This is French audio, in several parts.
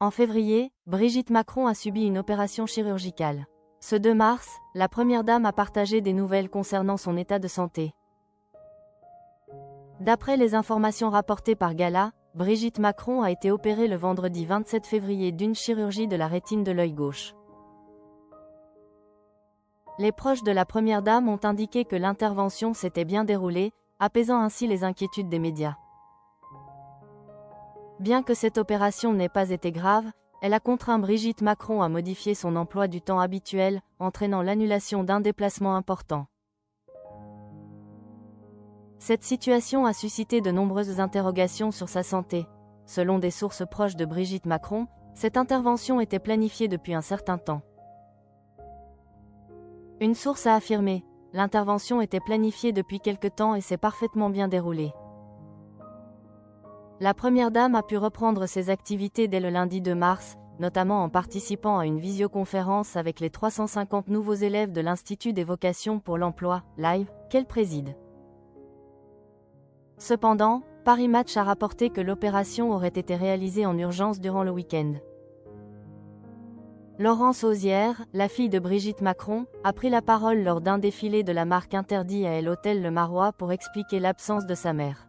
En février, Brigitte Macron a subi une opération chirurgicale. Ce 2 mars, la Première Dame a partagé des nouvelles concernant son état de santé. D'après les informations rapportées par Gala, Brigitte Macron a été opérée le vendredi 27 février d'une chirurgie de la rétine de l'œil gauche. Les proches de la Première Dame ont indiqué que l'intervention s'était bien déroulée, apaisant ainsi les inquiétudes des médias. Bien que cette opération n'ait pas été grave, elle a contraint Brigitte Macron à modifier son emploi du temps habituel, entraînant l'annulation d'un déplacement important. Cette situation a suscité de nombreuses interrogations sur sa santé. Selon des sources proches de Brigitte Macron, cette intervention était planifiée depuis un certain temps. Une source a affirmé « L'intervention était planifiée depuis quelque temps et s'est parfaitement bien déroulée ». La Première Dame a pu reprendre ses activités dès le lundi 2 mars, notamment en participant à une visioconférence avec les 350 nouveaux élèves de l'Institut des vocations pour l'emploi, LIVE, qu'elle préside. Cependant, Paris Match a rapporté que l'opération aurait été réalisée en urgence durant le week-end. Laurence Auzière, la fille de Brigitte Macron, a pris la parole lors d'un défilé de la marque Interdit à Elle Hôtel Le Marois pour expliquer l'absence de sa mère.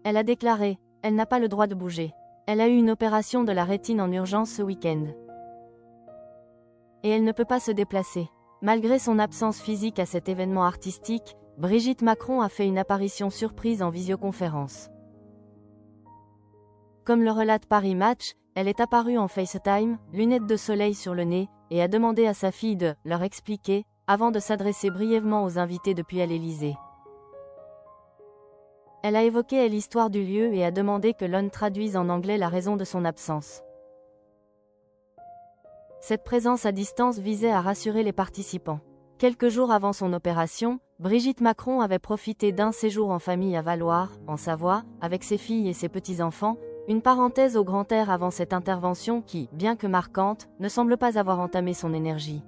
Elle a déclaré « Elle n'a pas le droit de bouger. Elle a eu une opération de la rétine en urgence ce week-end. Et elle ne peut pas se déplacer. » Malgré son absence physique à cet événement artistique, Brigitte Macron a fait une apparition surprise en visioconférence. Comme le relate Paris Match, elle est apparue en FaceTime, lunettes de soleil sur le nez, et a demandé à sa fille de leur expliquer, avant de s'adresser brièvement aux invités depuis à l'Élysée. Elle a évoqué l'histoire du lieu et a demandé que l'on traduise en anglais la raison de son absence. Cette présence à distance visait à rassurer les participants. Quelques jours avant son opération, Brigitte Macron avait profité d'un séjour en famille à Valloires, en Savoie, avec ses filles et ses petits-enfants, une parenthèse au grand air avant cette intervention qui, bien que marquante, ne semble pas avoir entamé son énergie.